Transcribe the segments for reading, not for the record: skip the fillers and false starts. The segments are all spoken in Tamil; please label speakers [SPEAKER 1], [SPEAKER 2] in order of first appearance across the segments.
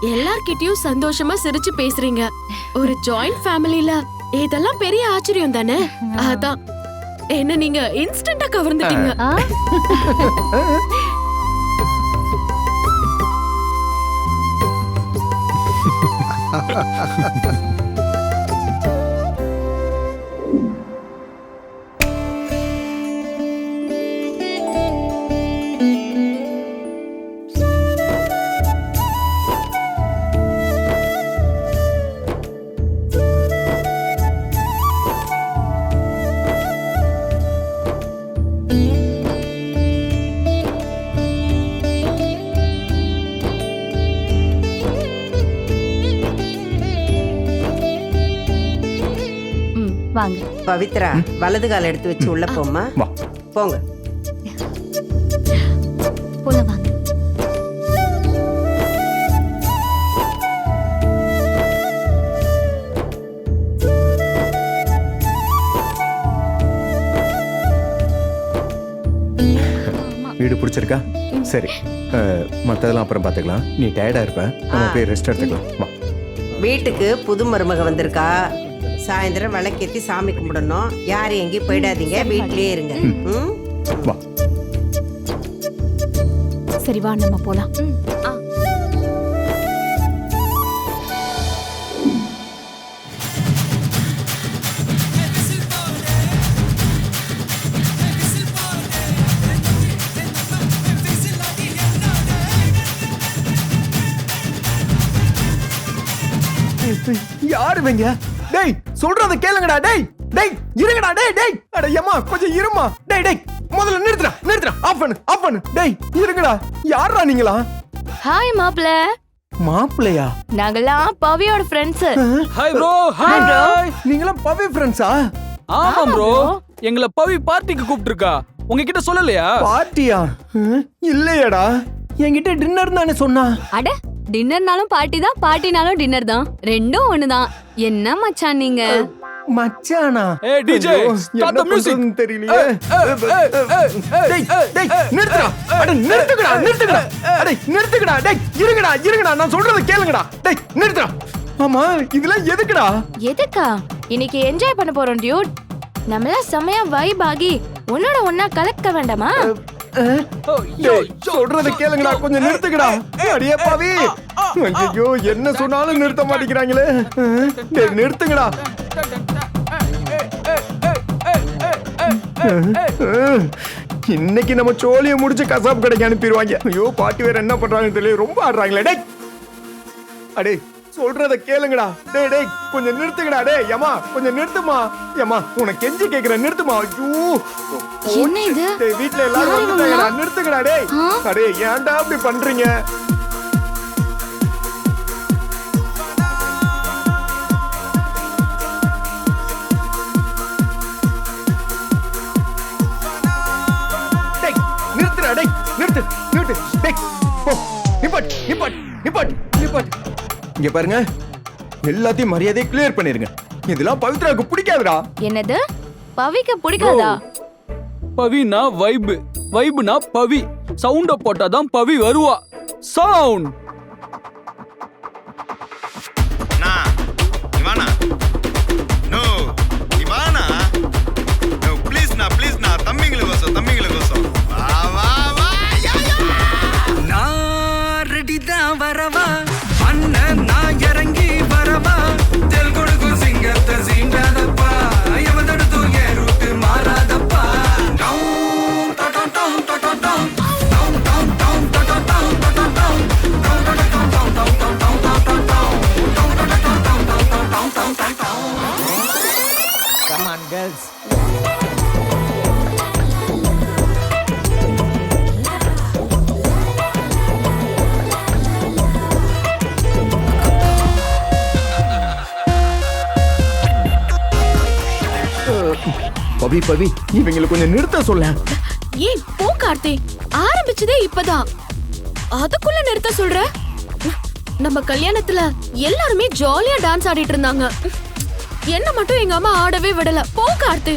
[SPEAKER 1] எல்லார்கிட்டயும் சந்தோஷமா சிரிச்சு பேசுறீங்க. ஒரு ஜாயிண்ட் ஃபேமிலில இதெல்லாம் பெரிய ஆச்சரியம் தானே. அதான் என்ன நீங்க இன்ஸ்டன்ட்டா கவர்ந்துட்டீங்க.
[SPEAKER 2] வாங்க.
[SPEAKER 3] பவித்ரா, வலது கால் எடுத்து வச்சு உள்ள போமா. போங்க.
[SPEAKER 2] போல வாங்க.
[SPEAKER 4] வீடு பிடிச்சிருக்கா? சரி, மற்றதெல்லாம் அப்புறம் பார்த்துக்கலாம். நீ டயர்டா இருப்ப, நம்ம போய் ரெஸ்ட் எடுத்துக்கலாம். வா.
[SPEAKER 3] வீட்டுக்கு புது மருமக வந்திருக்கா. சாயந்தரம் விளக்கேத்தி சாமி கும்பிடணும். யாரும் எங்கேயும் போயிடாதீங்க, வீட்லயே இருங்க.
[SPEAKER 4] வா.
[SPEAKER 2] சரி வா, நம்ம போலாம்.
[SPEAKER 4] யாரு வெங்க? டேய், சொல்றத கேளுங்கடா. டேய் டேய், இருங்கடா. டேய் டேய், அட ஏமா கொஞ்சம் இருமா. டேய் டேய், முதல்ல நிறுத்துடா. ஆஃப் பண்ணு. டேய் இருங்கடா. யாரா நீங்களா?
[SPEAKER 5] ஹாய் மாப்ள.
[SPEAKER 4] மாப்பிளையா?
[SPEAKER 5] நாங்கெல்லாம் பவியோட friends.
[SPEAKER 6] Hi bro. Hi bro.
[SPEAKER 4] நீங்களா பவி ஃப்ரெண்ட்ஸா?
[SPEAKER 6] ஆமா ப்ரோ. எங்களை பவி பார்ட்டிக்கு கூப்பிட்டுருக்கா. உங்ககிட்ட சொல்லலையா?
[SPEAKER 4] பார்ட்டியா? இல்லையடா, என்கிட்ட டின்னர் தானே சொன்னா.
[SPEAKER 5] அட, டின்னர்னாலும் பார்ட்டி தான், பார்ட்டினாலும் டின்னர் தான், ரெண்டும் ஒண்ணுதான். என்ன மச்சான் நீங்க?
[SPEAKER 4] மச்சானா?
[SPEAKER 6] ஏய் டிஜே, ஸ்டார்ட் தி மியூசிக்.
[SPEAKER 4] தெரியலையே. டேய் டேய், நிறுத்துடா. அட நிறுத்துங்கடா. அட நிறுத்துங்கடா. டேய் இருங்கடா. நான் சொல்றத கேளுங்கடா. டேய் நிறுத்துடா. ஆமா, இதெல்லாம் எதுக்குடா?
[SPEAKER 5] எதுக்கா? இன்னைக்கு என்ஜாய் பண்ண போறோம் டியூட். நம்மள செமையா வைப் ஆகி உன்னோட ஒண்ணா கலக்க வேண்டாமா?
[SPEAKER 4] டேய் சொல்றத கேளுங்கடா, கொஞ்சம் நிறுத்துங்கடா. அடியே பாவி. ஐயோ, என்ன சொன்னாலும் நிறுத்த மாட்டேங்கிறாங்களே. டேய் நிறுத்துங்கடா. இன்னைக்கு நம்ம சோழியை முடிச்சு கசாப் கடைக்கு அனுப்பிடுவாங்க. ஐயோ, பாட்டி வேற என்ன பண்றாங்கன்னு தெரியல, ரொம்ப ஆடுறாங்களே. டேய் அடே, சொல்றத கேளுங்கடா. டேய் டேய், கொஞ்சம் நிறுத்துங்கடா. டேய் யமா, கொஞ்சம் நிறுத்துமா. யமா, உனக்கு கெஞ்சி கேக்குறேன், நிறுத்துமா. ஐயோ,
[SPEAKER 5] என்ன இது?
[SPEAKER 4] டேய் வீட்ல எல்லாரும் வந்துட்டாங்கடா, நிறுத்துங்கடா. டேய் அடே, ஏன்டா அப்படி பண்றீங்க? டேய் நிறுத்துடா. டேய் நிறுத்து. டேய் போ. நிப்பாட். இங்க பாருங்க, எல்லாத்தையும் மரியாதையை கிளியர் பண்ணிருங்க. இதெல்லாம் பவித்ராவுக்கு பிடிக்காதுடா.
[SPEAKER 5] என்னது? பவிக்கு பிடிக்காதா?
[SPEAKER 6] பவினா வைப், வைப்னா பவி. சவுண்ட போட்டாதான் பவி வருவா. சவுண்ட்.
[SPEAKER 7] இவானா நோ, இவானா நோ, ப்ளீஸ் நா தம்பிங்களுக்கோசம் வா வா வா.
[SPEAKER 8] நான் ரெடி தான் வரவா, அண்ணன் நான் இறங்கி வரவா. தெல் கொடுக்கும் சிங்கத்தை சீண்டாதப்பா, எவதடுத்து என் ரூட்டு மாறாதப்பா.
[SPEAKER 9] Come on, girls.
[SPEAKER 4] பவி, இவங்களை கொஞ்சம் நிறுத்த சொல்ல.
[SPEAKER 1] ஏய் போ கார்த்தி, ஆரம்பிச்சதே இப்பதான், அதுக்குள்ள நிறுத்த சொல்ற? நம்ம கல்யாணத்துல எல்லாருமே ஜாலியா டான்ஸ் ஆடிட்டு இருந்தாங்க. என்ன மட்டும் எங்க அம்மா ஆடவே விடல. போ கார்த்தி.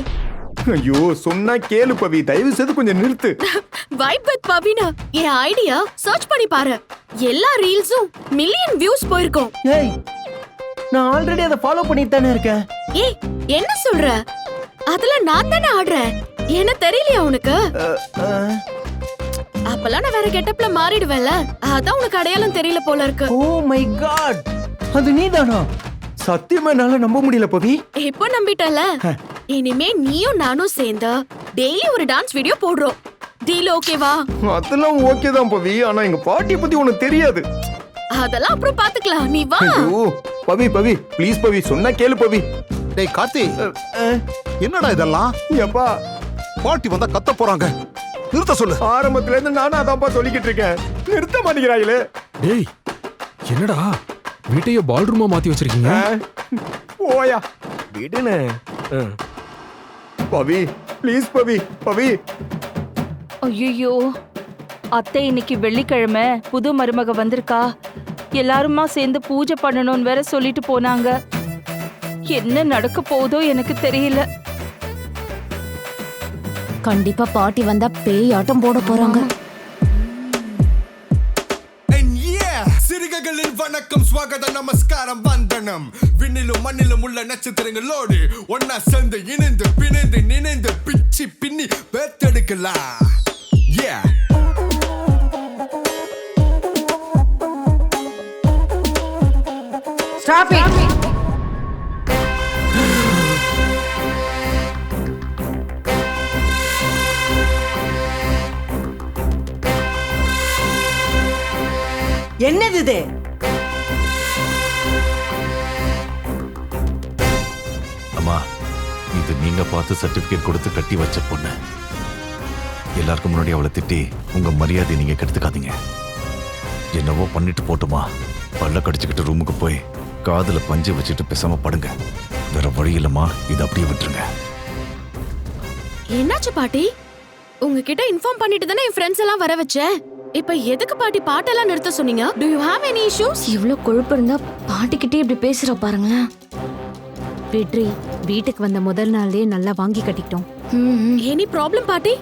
[SPEAKER 4] ஐயோ, சொன்னா கேளு பவி, தயவு செய்து கொஞ்சம் நிறுத்து.
[SPEAKER 1] வைப் வித் பவினா என் ஐடியா சர்ச் பண்ணி பாரு. எல்லா ரீல்ஸும் மில்லியன் வியூஸ் போயிருக்கும்.
[SPEAKER 4] ஏய் நான் ஆல்ரெடி அதை ஃபாலோ பண்ணிட்டு தானே இருக்கேன்.
[SPEAKER 1] ஏய் என்ன சொல்ற? அதுல நான் தானே ஆடுறேன். என்ன தெரியலையா உனக்கு? அப்பெல்லாம் நான் வேற கெட்டப்ல மாறிடுவேன்ல, அதான் உனக்கு அடையாளம் தெரியல போல இருக்கு.
[SPEAKER 4] ஓ மை காட், அது நீதானா? சத்தியமா என்னால நம்ப முடியல பவி.
[SPEAKER 1] இப்போ நம்பிட்டல. இனிமே நீயும் நானும் சேர்ந்து டெய்லி ஒரு டான்ஸ் வீடியோ போடுறோம். டீல் ஓகேவா?
[SPEAKER 4] அதெல்லாம் ஓகே தான் பவி, ஆனா எங்க பாட்டியை பத்தி உனக்கு தெரியாது.
[SPEAKER 1] அதெல்லாம் அப்புறம் பாத்துக்கலாம், நீ வா.
[SPEAKER 4] ஐயோ பவி பவி ப்ளீஸ் பவி, சொன்னா கேளு பவி.
[SPEAKER 9] டேய் கார்த்தி, என்னடா இதெல்லாம்?
[SPEAKER 4] எப்பா
[SPEAKER 9] பாட்டி வந்தா கத்த போறாங்க, நிறுத்த சொல்லு.
[SPEAKER 4] ஆரம்பத்துல இருந்து நானும் அதான்ப்பா சொல்லிக்கிட்டு இருக்கேன், நிறுத்த மாட்டேங்கிறாங்களே.
[SPEAKER 10] டேய் என்னடா வீட்டையே பால் ரூமா மாத்தி வச்சிருக்கீங்க?
[SPEAKER 4] ஓயா விடுனே. பவி ப்ளீஸ் பவி பவி.
[SPEAKER 11] ஐயோ, அத்தை இன்னைக்கு வெள்ளிக்கிழமை புது மருமக வந்திருக்கா, எல்லாருமா சேர்ந்து பூஜை பண்ணணும்னு வேற சொல்லிட்டு போனாங்க. என்ன நடக்க போகுதோ எனக்கு தெரியல.
[SPEAKER 2] கண்டிப்பா பாட்டி வந்தா பேய் ஆட்டம் போட போறாங்க.
[SPEAKER 8] சிறுகைகளில் வணக்கம், ஸ்வாகத நமஸ்காரம், வந்தனம். விண்ணிலும் மண்ணிலும் உள்ள நட்சத்திரங்களோடு ஒன்னா சேர்ந்து இணைந்து பிணைந்து நினைந்து பிச்சி பின்னி பேத்தெடுக்கலாம்.
[SPEAKER 3] Stop it. என்னது இது?
[SPEAKER 9] அம்மா, இது நீங்க பார்த்து சர்டிபிகேட் கொடுத்து கட்டி வச்ச பொண்ணு. எல்லாருக்கும் முன்னாடி அவளை திட்டி உங்க மரியாதையை நீங்க கெடுத்துக்காதீங்க. என்னவோ பண்ணிட்டு போட்டுமா, பல்ல கடிச்சுக்கிட்டு ரூமுக்கு போய் காதுல பஞ்சு வச்சுட்டு பேசாம படுங்க. வேற வழி இல்லம்மா, இதை அப்படியே விட்டுருங்க.
[SPEAKER 1] என்னாச்சு பாட்டி? உங்ககிட்ட இன்ஃபார்ம் பண்ணிட்டு தானே என் ஃப்ரெண்ட்ஸ் எல்லாம் வர வச்சேன். இப்ப எதுக்கு பாட்டி பாட்டெல்லாம் நிறுத்த சொன்னீங்க? Do you have any issues?
[SPEAKER 2] இவ்ளோ கொழுப்பு இருந்தா பாட்டிக்கிட்டே இப்படி பேசுற பாருங்களேன். வெற்றி வீட்டுக்கு வந்த முதல் நாள்லயே நல்லா வாங்கி கட்டிட்டோம்.
[SPEAKER 1] Any problem பாட்டி?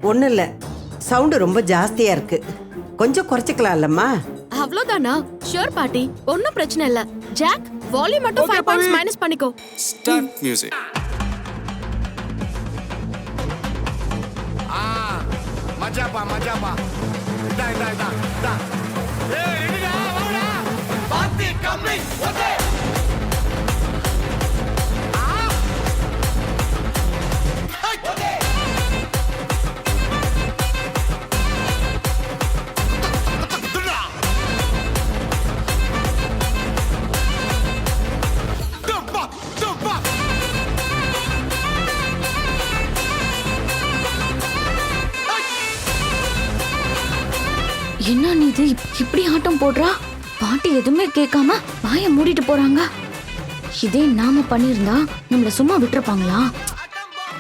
[SPEAKER 3] ஒன்றும் இல்லை, சவுண்டு ரொம்ப ஜாஸ்தியா இருக்கு, கொஞ்சம் குறைச்சிக்கலாம்லம்மா.
[SPEAKER 1] அவ்வளவுதானா? ஷூர் பாட்டி, ஒன்னும் பிரச்சனை இல்ல. ஜாக், வால்யூம் மட்டும் 5 பாயிண்ட்ஸ் மைனஸ் பண்ணிக்கோ.
[SPEAKER 8] Start music. மஜாபா மஜாபா, இதா இதா இதா இதா. ஏய் ரெடிடா, வாடா. பாத்தி கம்மிங், ஓகே. ஓகே. டப்பா டப்பா.
[SPEAKER 2] என்ன நீ இது இப்படி ஆட்டம் போடுறா? பாட்டி எதுவுமே கேட்காம வாயை மூடிட்டு போறாங்க. இதே நாம பண்ணிருந்தா நம்மள சும்மா விட்டுருப்பாங்களா?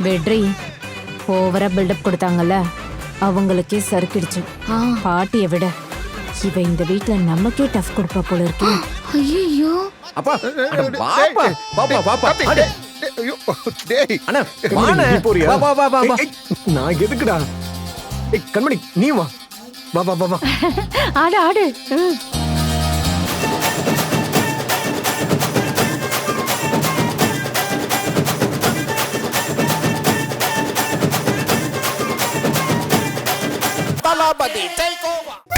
[SPEAKER 2] வெற்றி ஓவரா பில்டப் கொடுத்தாங்கல்ல, அவங்களுக்கே சறுக்கிடுச்சு. பாட்டியை விட இவ இந்த வீட்டுல நமக்கே டஃப் கொடுப்பா போல இருக்கு. ஐயோ
[SPEAKER 4] அப்பா பாப்பா பாப்பா பாப்பா அடே.
[SPEAKER 9] ஐயோ டேய்
[SPEAKER 4] அண்ணா வாணே போறியா? வா வா வா வா. நான் எதுக்குடா? ஏய் கண்மணி நீ வா வா வா வா வா.
[SPEAKER 11] ஆடு ஆடு.
[SPEAKER 8] தலாபதி take over.